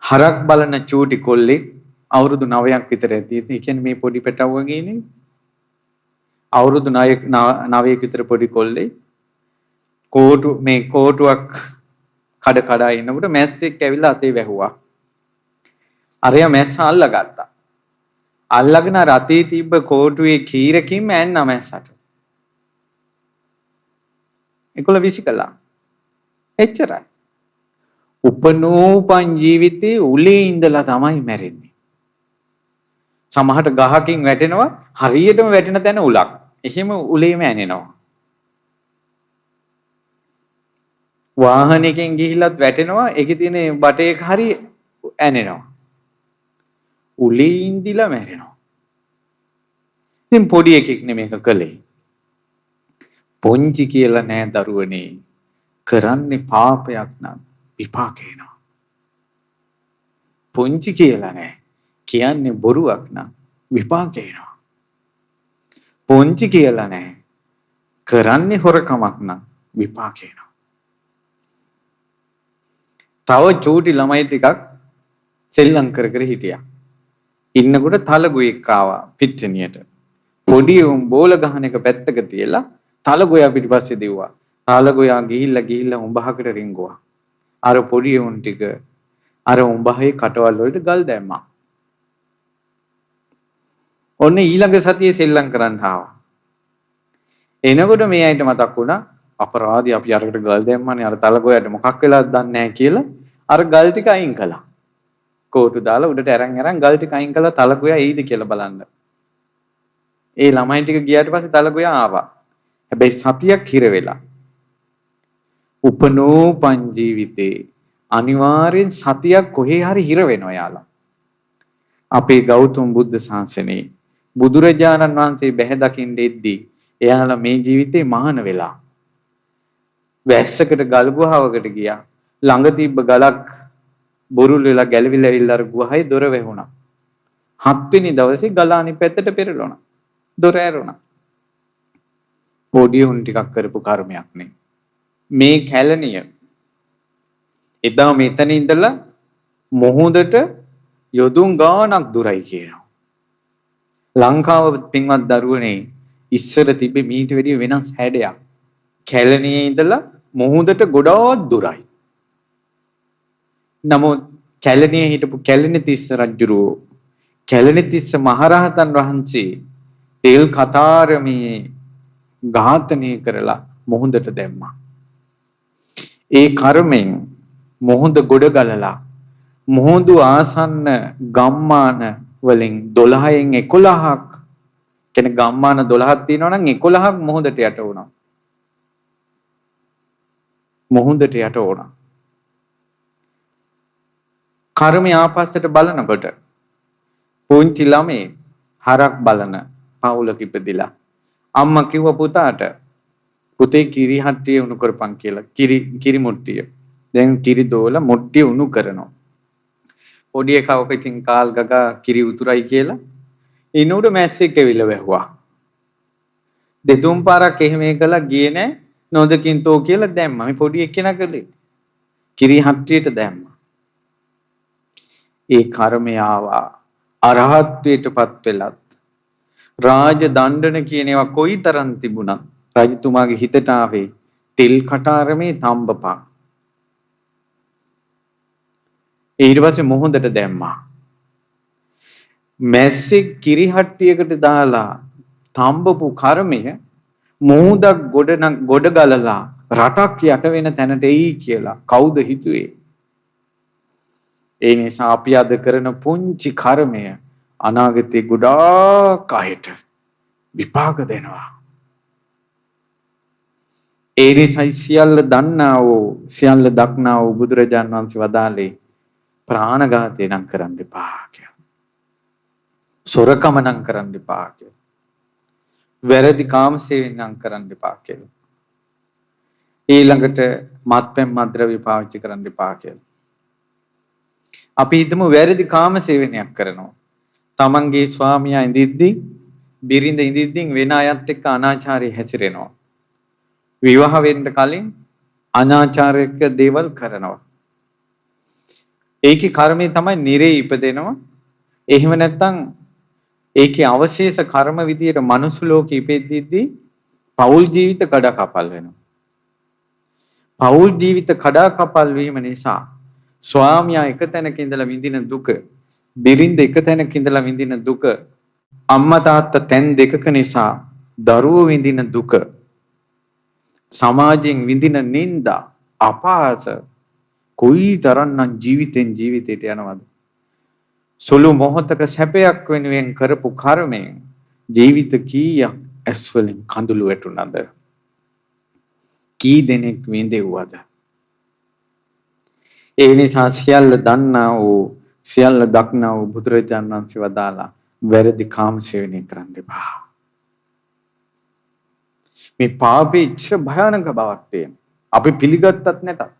හරක් බලන චූටි කොල්ලෙක් අවුරුදු 9ක් විතර ඇති. ඒ කියන්නේ මේ පොඩි පැටව වගේනේ. අවුරුදු 9ක විතර පොඩි කොල්ලේ කෝටුවක් කඩ කඩා ඉන්නකොට මැස්සෙක් ඇවිල්ලා අතේ වැහුවා. අරයා මැස්ස අල්ලගත්තා. අල්ලගෙන රතේ තිබ්බ කෝටුවේ කීරකින්ම ඇන්න මැස්සට. ඒකල විසිකලා. එච්චරයි. උපනෝපන් ජීවිතේ උලේ ඉඳලා තමයි මැරෙන්නේ. සමහරට ගහකින් වැටෙනවා හරියටම වැටෙන තැන උලක්. එහෙම උලේම ඇනෙනවා. වාහනයකින් ගිහිල්ලත් වැටෙනවා ඒකේ තියෙන බටේක හරි ඇනෙනවා. උලේ ඉඳිලා මැරෙනවා. ඉතින් පොඩි එකෙක් නෙමේක කළේ. පොන්චි කියලා නෑ දරුවනේ. කරන්නේ පාපයක් නම් විපාක එනවා. පොන්චි කියලා නෑ. කියන්නේ බොරුවක් නම් විපාක එනවා. පොන්චි කියලා නෑ. කරන්නේ හොරකමක් නම් විපාක එනවා. තව චූටි ළමයි ටිකක් සෙල්ලම් කර කර හිටියා. ඉන්නකොට තලගොයෙක් ආවා පිට්ටනියට. පොඩි උන් බෝල ගහන එක පැත්තක තියලා තලගොයා පිටිපස්සේ දිව්වා. තලගොයා ගිහිල්ලා උඹහකට රිංගුවා. අර පොඩි උන් ටික අර උඹහේ කටවල් වලට ගල් දැම්මා. ඔන්න ඊළඟ සතියේ සෙල්ලම් කරන්න ආවා. එනකොට මේ අයිට මතක් වුණා අපරාධي අපි අරකට ගල් දැම්මානේ අර තලගොයාට මොකක් වෙලාද දන්නේ නැහැ කියලා අර ගල් ටික අයින් කළා. කෝටු දාලා උඩට අරන් ගල් ටික අයින් කළා තලගොයා එයිද කියලා බලන්න. ඒ ළමයි ටික ගියාට පස්සේ තලගොයා ආවා. හැබැයි සතියක් හිර වෙලා. උපනෝපන් ජීවිතේ අනිවාර්යෙන් සතියක් කොහේ හරි හිර වෙනවා යාලා. අපේ ගෞතම බුද්ධ ශාසනයේ බුදුරජාණන් වහන්සේ බැහැ දකින්න එද්දී එයාලා මේ ජීවිතේ මහාන වෙලා. වැස්සකට ගල් ගුහාවකට ගියා. ළඟ තිබ්බ ගලක් බොරුල් වෙලා ගැලවිලා ඇවිල්ලා අර ගුහාවේ දොර වැහුණා. 7 වෙනි දවසේ ගල අනිත් පැත්තට පෙරළුණා. දොර ඇරුණා. පොඩි උන් ටිකක් කරපු කර්මයක් නේ. මේ කැලණිය එදා මෙතන ඉඳලා මොහොතට යොදුන් ගානක් දුරයි කියනවා. ලංකාව පින්වත් දරුවනේ ඉස්සර තිබ්බේ මීට වැඩිය වෙනස් හැඩයක්. කැලණියේ ඉඳලා මොහොතට ගොඩාක් දුරයි. නමුත් කැලණියේ හිටපු කැලණිතිස්ස රජුරෝ කැලණිතිස්ස මහරහතන් වහන්සේ තෙල් කතාරමේ ඝාතනය කරලා මොහොතට දැම්මා. ඒ කර්මෙන් මොහොත ගොඩ ගලලා මොහොදු ආසන්න ගම්මාන වලින් 12න් 11ක් කියන්නේ ගම්මාන 12ක් තියෙනවා නම් 11ක් මොහොතට යට වුණා. මොහොතට යට වුණා. කර්මය ආපස්සට බලනකොට පුංචි ළමේ හරක් බලන පවුලක ඉපදිලා අම්මා කිව්ව පුතාට පුතේ කිරි හට්ටිය උණු කරපන් කියලා. කිරි මුට්ටිය. දැන් කිරි දෝලා මුට්ටිය උණු කරනවා. පොඩි එකා ඔක ඉතින් කාල් ගගා කිරි උතුරයි කියලා ඉනුඩ මැස්සෙක් ඇවිල්ලා වැහුවා. දෙතුන් පාරක් එහෙම එකලා ගියේ නෑ. නොදකින් තෝ කියලා දැම්මා. මේ පොඩි එක්කෙනා කළේ. කිරි හට්ටියට දැම්මා. ඒ කර්මය ආවා අරහත්ත්වයටපත් වෙලත් රාජ දණ්ඩන කියන ඒවා කොයිතරම් තිබුණත් රජතුමාගේ හිතට ආවේ තෙල් කටාරමේ තඹපා. ඊට පස්සේ මොහොතට දැම්මා. මැස්සෙක් කිරි හට්ටියකට දාලා තඹපු කර්මය මොහොතක් ගොඩ ගලලා රටක් යට වෙන තැනට එයි කියලා කවුද හිතුවේ? ඒ නිසා අපි අද කරන පුංචි කර්මය අනාගතේ ගොඩාක් අයට විපාක දෙනවා. ඒ නිසා සියල්ල දන්නා වූ සියල්ල දක්නා වූ බුදුරජාණන් වහන්සේ වදාළේ ප්‍රාණඝාතය නම් කරන්න එපා කියලා. සොරකම නම් කරන්න එපා කියලා. වැරදි කාමසේවයෙන් නම් කරන්න එපා කියලා. ඊළඟට මත්පැන් මත්ද්‍රව්‍ය පාවිච්චි කරන්න එපා කියලා. අපි හිතමු වැරදි කාමසේවනයක් කරනවා. තමන්ගේ ස්වාමියා ඉඳිද්දී බිරිඳ ඉඳිද්දී වෙන අයත් එක්ක අනාචාරය හැසිරෙනවා. විවාහ වෙන්න කලින් අනාචාරයක දේවල් කරනවා. ඒකේ කර්මය තමයි නිරේ ඉපදෙනවා. එහෙම නැත්නම් ඒකේ අවශේෂ කර්ම විදියට මනුස්ස ලෝකෙ ඉපෙද්දිද්දී පෞල් ජීවිත කඩාකප්පල් වෙනවා. පෞල් ජීවිත කඩාකප්පල් වීම නිසා ස්වාමියා එක තැනක ඉඳලා විඳින දුක, බිරිඳ එක තැනක ඉඳලා විඳින දුක, අම්මා තාත්තා තැන් දෙකක නිසා දරුවෝ විඳින දුක, සමාජයෙන් විඳින නිന്ദා, අපහාස කොයි තරම්නම් ජීවිතෙන් ජීවිතයට යනවද? සුළු මොහොතක සැපයක් වෙනුවෙන් කරපු කර්මයෙන් ජීවිත කීයක් ඇස් වලින් කඳුළු වැටුණාද? කී දෙනෙක් විඳෙව්වද? ඒ නිසා සියල්ල දන්නා වූ සියල්ල දක්නා වූ බුදුරජාණන් වහන්සේ වදාලා වැරදි කාම සේවනය කරන්න එපා. මේ පාපේ ඉච්ඡ භයානක බවක් තියෙනවා. අපි පිළිගත්තත් නැතත්